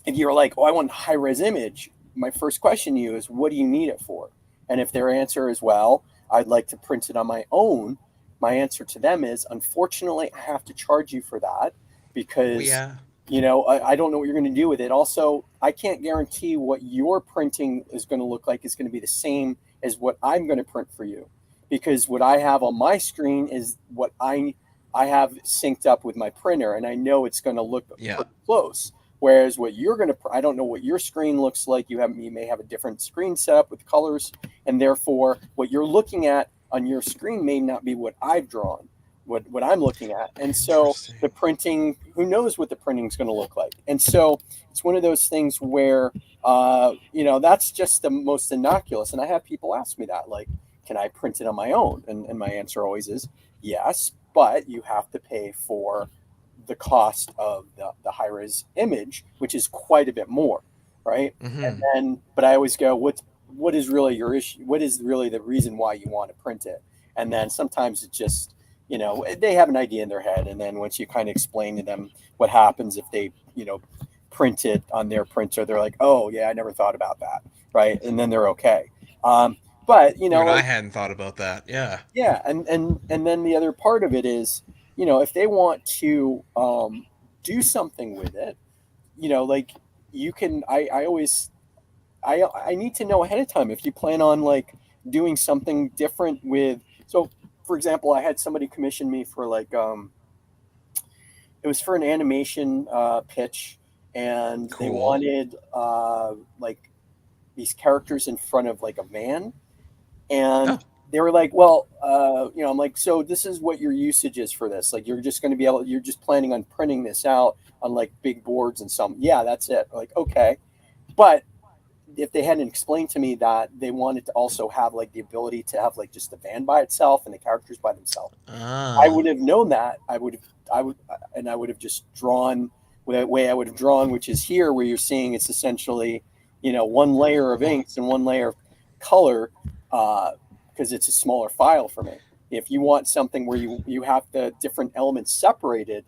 Speaker 4: if you're like, oh, I want a high res image, my first question to you is, what do you need it for? And if their answer is, well, I'd like to print it on my own, my answer to them is, unfortunately, I have to charge you for that because, I don't know what you're going to do with it. Also, I can't guarantee what your printing is going to look like is going to be the same as what I'm going to print for you, because what I have on my screen is what I have synced up with my printer, and I know it's going to look close. Whereas what you're going to, I don't know what your screen looks like. You may have a different screen setup with colors, and therefore what you're looking at on your screen may not be what I've drawn, what I'm looking at. And so the printing, who knows what the printing is going to look like. And so it's one of those things where, that's just the most innocuous. And I have people ask me that, like, can I print it on my own? And my answer always is yes, but you have to pay for the cost of the high-res image, which is quite a bit more, right? And then, but I always go, what is really your issue? What is really the reason why you want to print it? And then sometimes it just, they have an idea in their head. And then once you kind of explain to them what happens if they, print it on their printer, they're like, oh yeah, I never thought about that. Right. And then they're okay. But,
Speaker 2: I hadn't thought about that. Yeah.
Speaker 4: Yeah. And then the other part of it is, if they want to do something with it, like you can, I need to know ahead of time if you plan on like doing something different with. So, for example, I had somebody commission me for like it was for an animation pitch, and they
Speaker 2: Cool.
Speaker 4: wanted like these characters in front of like a van, and
Speaker 2: Oh.
Speaker 4: they were like, well, I'm like, so this is what your usage is for this. Like, you're just going to be you're just planning on printing this out on like big boards and some. Yeah, that's it. Like, okay. But if they hadn't explained to me that they wanted to also have like the ability to have like just the van by itself and the characters by themselves, I would have known that. I would have just drawn the way I would have drawn, which is here, where you're seeing it's essentially, one layer of inks and one layer of color, because it's a smaller file for me. If you want something where you have the different elements separated,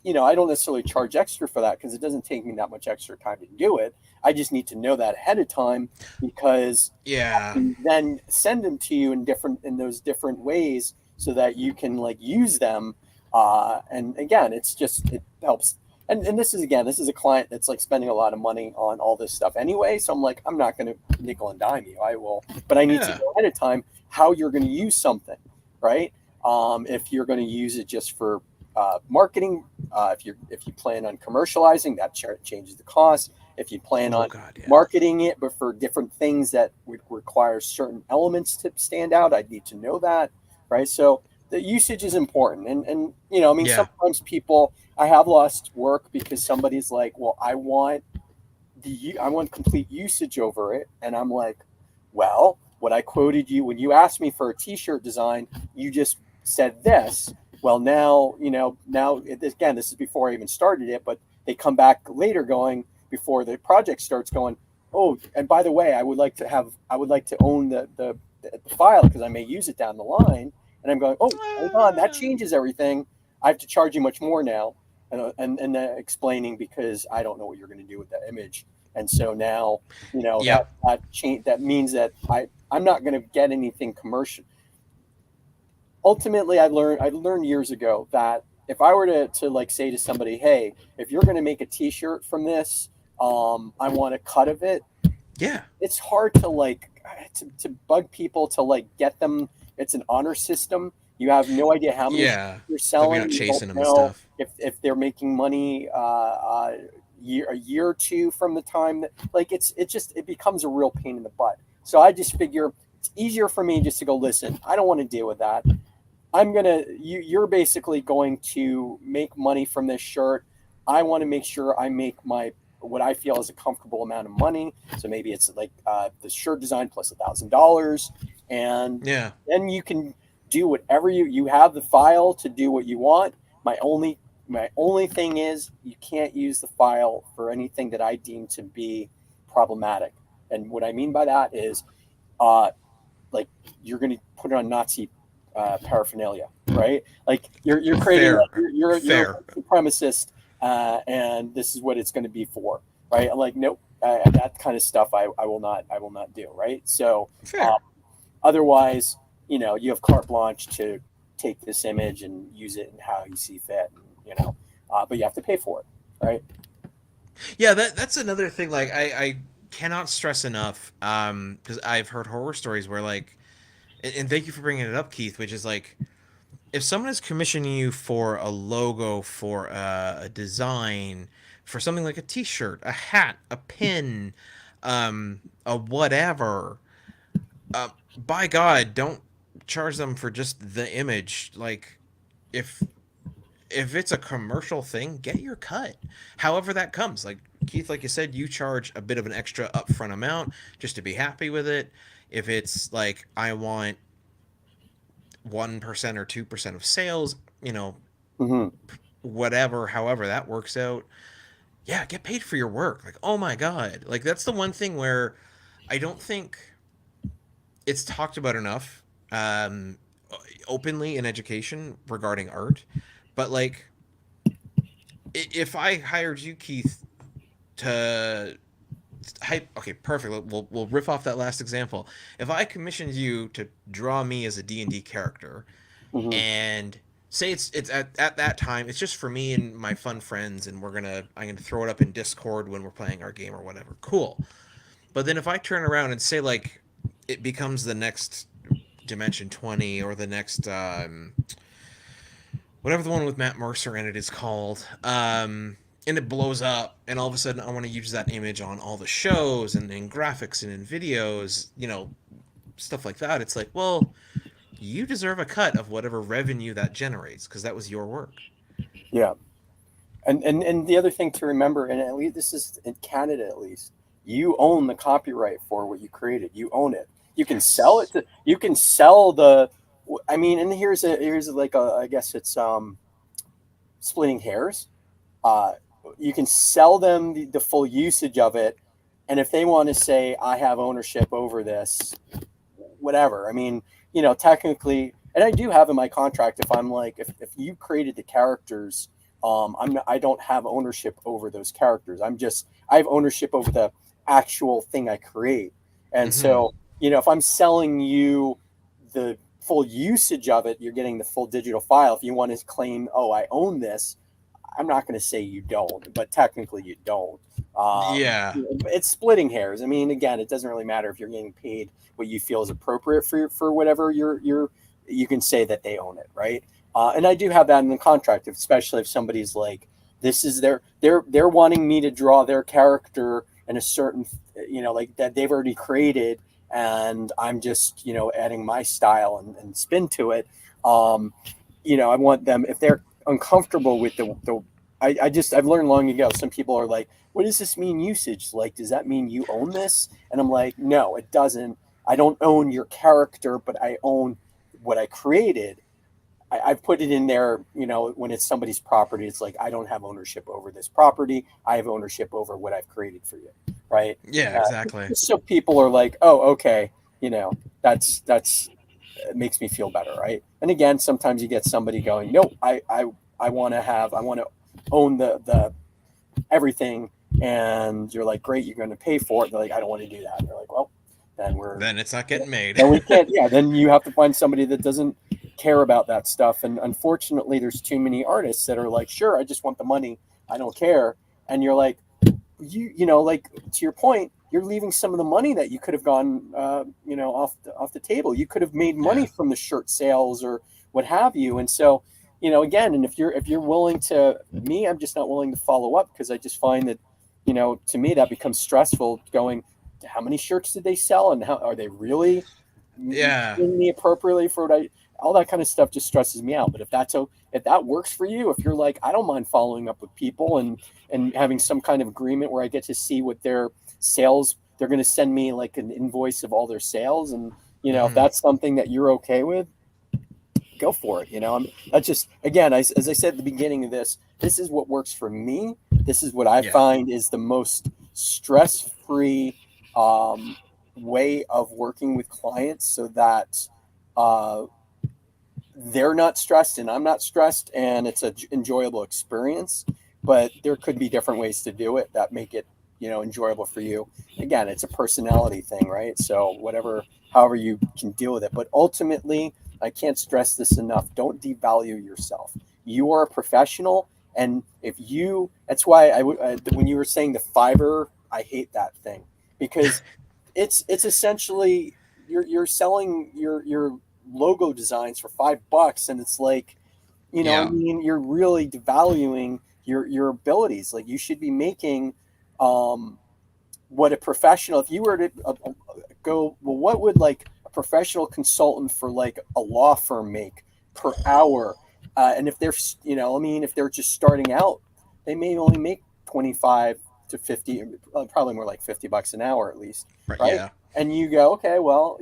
Speaker 4: I don't necessarily charge extra for that because it doesn't take me that much extra time to do it. I just need to know that ahead of time, because
Speaker 2: Yeah.
Speaker 4: I can then send them to you in those different ways so that you can like use them. And again, it helps. And this is a client that's like spending a lot of money on all this stuff anyway. So I'm like, I'm not going to nickel and dime you. I will, but I need to know ahead of time how you're going to use something, right? If you're going to use it just for marketing, if you plan on commercializing, that changes the cost. If you plan on marketing it, but for different things that would require certain elements to stand out, I'd need to know that, right? So the usage is important, and sometimes I have lost work because somebody's like, well, I want complete usage over it, and I'm like, well, what I quoted you when you asked me for a T-shirt design, you just said this. Well, now, again, this is before I even started it, but they come back later going, before the project starts, going, oh, and by the way, I would like to own the file because I may use it down the line. And I'm going, oh, hold on, that changes everything. I have to charge you much more now. And explaining because I don't know what you're going to do with that image. And so now, that means that I'm not going to get anything commercial. Ultimately, I learned years ago that if I were to like say to somebody, hey, if you're going to make a T-shirt from this, I want a cut of it.
Speaker 2: Yeah,
Speaker 4: it's hard to like to bug people to like get them. It's an honor system. You have no idea how many you're selling.
Speaker 2: Not chasing them and
Speaker 4: know
Speaker 2: stuff.
Speaker 4: if they're making money a year or two from the time that it becomes a real pain in the butt. So I just figure it's easier for me just to go, listen, I don't want to deal with that. You're basically going to make money from this shirt. I want to make sure I make what I feel is a comfortable amount of money. So maybe it's like the shirt design plus $1,000, and then you can do whatever you have the file to do what you want. My only thing is you can't use the file for anything that I deem to be problematic. And what I mean by that is, like you're going to put it on Nazi paraphernalia, right? Like you're creating, you're a supremacist, and this is what it's going to be for, right? I'm like, nope, that kind of stuff I will not do, right? So otherwise, you have carte blanche to take this image and use it in how you see fit, but you have to pay for it, right?
Speaker 2: Yeah, that's another thing. Like I cannot stress enough, because I've heard horror stories where like, and thank you for bringing it up, Keith, which is like, if someone is commissioning you for a logo, for a design, for something like a T-shirt, a hat, a pin, a whatever, by God, don't charge them for just the image. Like, if it's a commercial thing, get your cut, however that comes. Like Keith, like you said, you charge a bit of an extra upfront amount just to be happy with it. If it's like, I want 1% or 2% of sales, whatever, however that works out, get paid for your work. Like, oh my God, like that's the one thing where I don't think it's talked about enough, openly in education regarding art. But like, if I hired you, Keith, to okay, perfect. We'll riff off that last example. If I commissioned you to draw me as a D&D character, and say it's at that time, it's just for me and my fun friends, and I'm gonna throw it up in Discord when we're playing our game or whatever. Cool. But then if I turn around and say like, it becomes the next Dimension 20 or the next whatever the one with Matt Mercer in it is called, and it blows up, and all of a sudden I want to use that image on all the shows and in graphics and in videos, stuff like that. It's like, well, you deserve a cut of whatever revenue that generates because that was your work.
Speaker 4: Yeah. And the other thing to remember, and at least this is in Canada, at least, you own the copyright for what you created. You own it. You can sell it. You can sell the. I mean, and here's like a. I guess it's splitting hairs. You can sell them the full usage of it, and if they want to say I have ownership over this, whatever. I mean, technically, and I do have in my contract if I'm like if you created the characters. I don't have ownership over those characters. I have ownership over the actual thing I create. And so, if I'm selling you the full usage of it, you're getting the full digital file. If you want to claim, oh, I own this, I'm not going to say you don't, but technically you don't.
Speaker 2: Yeah.
Speaker 4: It's splitting hairs. I mean, again, it doesn't really matter if you're getting paid what you feel is appropriate for whatever you can say that they own it, right? And I do have that in the contract, especially if somebody's like, this is they're wanting me to draw their character in a certain, like that they've already created, and I'm just, adding my style and spin to it. I want them, if they're uncomfortable with I've learned long ago, some people are like, what does this mean usage? Like, does that mean you own this? And I'm like, no, it doesn't. I don't own your character, but I own what I created. I've put it in there, when it's somebody's property, it's like, I don't have ownership over this property. I have ownership over what I've created for you. Right.
Speaker 2: Yeah, exactly.
Speaker 4: So people are like, oh, okay. That's it makes me feel better. Right. And again, sometimes you get somebody going, no, I want to own the everything. And you're like, great, you're going to pay for it. They're like, I don't want to do that. And they're like, well, then
Speaker 2: it's not getting made.
Speaker 4: Then we can't. Yeah. Then you have to find somebody that doesn't care about that stuff. And unfortunately, there's too many artists that are like, sure, I just want the money. I don't care. And you're like, like to your point, you're leaving some of the money that you could have gone, off the table. You could have made money from the shirt sales or what have you. And so, again, and if you're willing to, I'm just not willing to follow up because I just find that, to me, that becomes stressful going, how many shirts did they sell and how are they really paying me appropriately for what all that kind of stuff just stresses me out. But if that works for you, if you're like, I don't mind following up with people and having some kind of agreement where I get to see what their sales, they're going to send me like an invoice of all their sales. And, if that's something that you're okay with, go for it. That's just, again, as I said at the beginning of this is what works for me. This is what I find is the most stress-free way of working with clients so that, they're not stressed and I'm not stressed and it's an enjoyable experience, but there could be different ways to do it that make it, enjoyable for you. Again, it's a personality thing, right? So however you can deal with it. But ultimately, I can't stress this enough. Don't devalue yourself. You are a professional. And that's why when you were saying the Fiverr, I hate that thing because it's essentially you're selling your logo designs for $5 and it's like I mean, you're really devaluing your abilities. Like you should be making what a professional, if you were to go, well, what would like a professional consultant for like a law firm make per hour? And if they're if they're just starting out, they may only make 25 to 50, probably more like $50 an hour at least, right? Yeah. And you go, okay, well,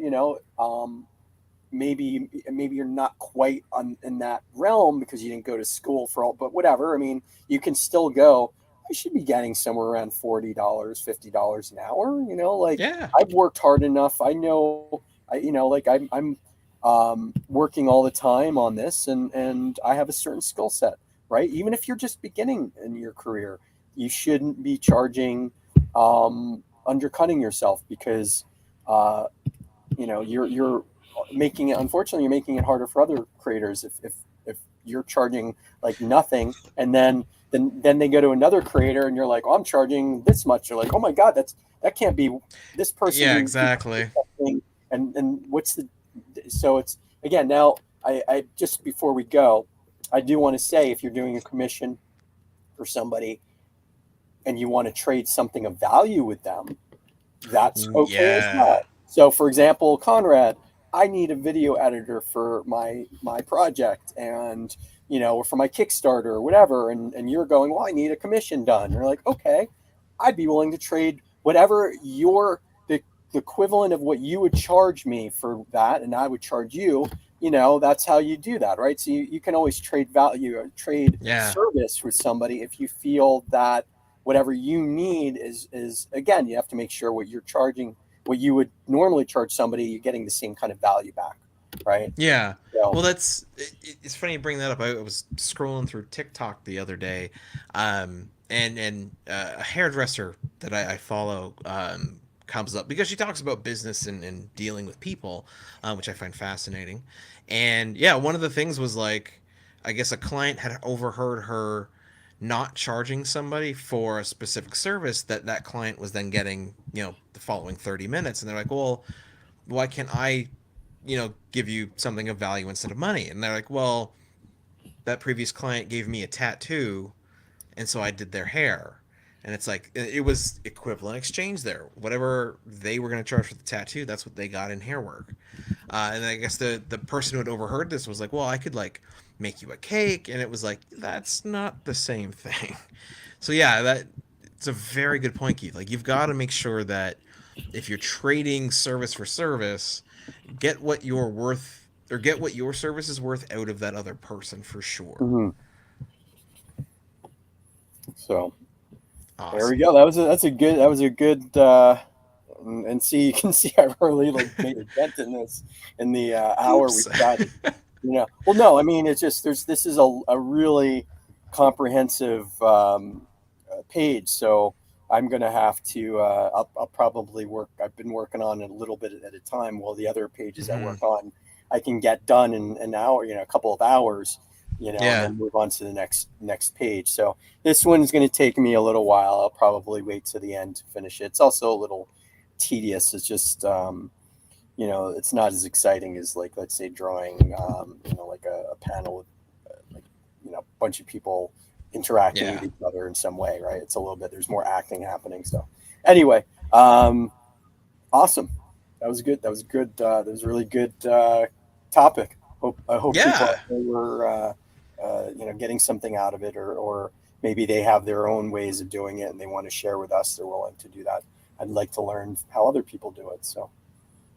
Speaker 4: maybe you're not quite in that realm because you didn't go to school for all, but whatever. I mean, you can still go, I should be getting somewhere around $40, $50 an hour, I've worked hard enough. I know, I'm working all the time on this and I have a certain skill set, right? Even if you're just beginning in your career, you shouldn't be charging, undercutting yourself because, you're making it, unfortunately, you're making it harder for other creators if you're charging like nothing and then they go to another creator and you're like, oh, I'm charging this much. You're like, oh my God, that can't be this person.
Speaker 2: Yeah, exactly.
Speaker 4: And so it's, again, now I just before we go, I do want to say if you're doing a commission for somebody, and you want to trade something of value with them, that's okay as
Speaker 2: Yeah.
Speaker 4: well. So, for example, Konrad, I need a video editor for my project, and or for my Kickstarter or whatever, and you're going, well, I need a commission done. You're like, okay, I'd be willing to trade whatever the equivalent of what you would charge me for that, and I would charge you. That's how you do that, right? So you can always trade value or trade service with somebody if you feel that whatever you need is again, you have to make sure what you're charging, what you would normally charge somebody, you're getting the same kind of value back, right?
Speaker 2: Yeah.
Speaker 4: So,
Speaker 2: Well, it's funny you bring that up. I was scrolling through TikTok the other day, and a hairdresser that I follow comes up because she talks about business and dealing with people, which I find fascinating. And yeah, one of the things was like, I guess a client had overheard her not charging somebody for a specific service that client was then getting, the following 30 minutes. And they're like, well, why can't I, give you something of value instead of money? And they're like, well, that previous client gave me a tattoo, and so I did their hair. And it's like, it was equivalent exchange there. Whatever they were going to charge for the tattoo, that's what they got in hair work. And I guess the person who had overheard this was like, well, I could like make you a cake. And it was like, that's not the same thing. So yeah, it's a very good point, Keith. Like, you've got to make sure that if you're trading service for service, get what you're worth, or get what your service is worth out of that other person for sure.
Speaker 4: mm-hmm. So
Speaker 2: Awesome.
Speaker 4: there we go. That was a good and see, you can see I've really made a dent in this in the hour
Speaker 2: Oops.
Speaker 4: we've got. Well, no, I mean, it's just this is a really comprehensive page, so I'm gonna have to I'll probably work. I've been working on it a little bit at a time, while the other pages I work on I can get done in an hour, a couple of hours, and then move on to the next page. So this one's going to take me a little while. I'll probably wait to the end to finish it. It's also a little tedious. It's just, it's not as exciting as, like, let's say drawing, like a panel with, a bunch of people interacting with each other in some way, right? It's a little bit, there's more acting happening. So anyway, awesome. That was good. That was good. That was a really good topic. I hope people were, getting something out of it, or maybe they have their own ways of doing it and they want to share with us. They're willing to do that. I'd like to learn how other people do it. So.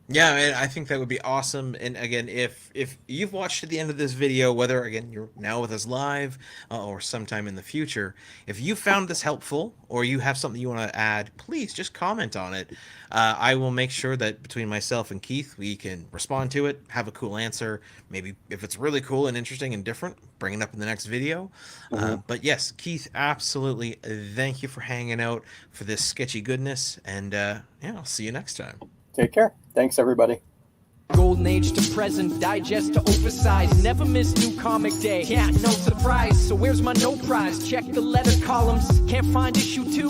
Speaker 2: Yeah, and I think that would be awesome. And again, if you've watched to the end of this video, whether again you're now with us live or sometime in the future, if you found this helpful or you have something you want to add, please just comment on it. I will make sure that between myself and Keith, we can respond to it, have a cool answer. Maybe if it's really cool and interesting and different, bring it up in the next video. But yes, Keith, absolutely. Thank you for hanging out for this sketchy goodness. And I'll see you next time.
Speaker 4: Take care. Thanks, everybody.
Speaker 1: Golden age to present, digest to oversize. Never miss new comic day. Yeah, no surprise. So where's my no prize? Check the letter columns. Can't find issue 2.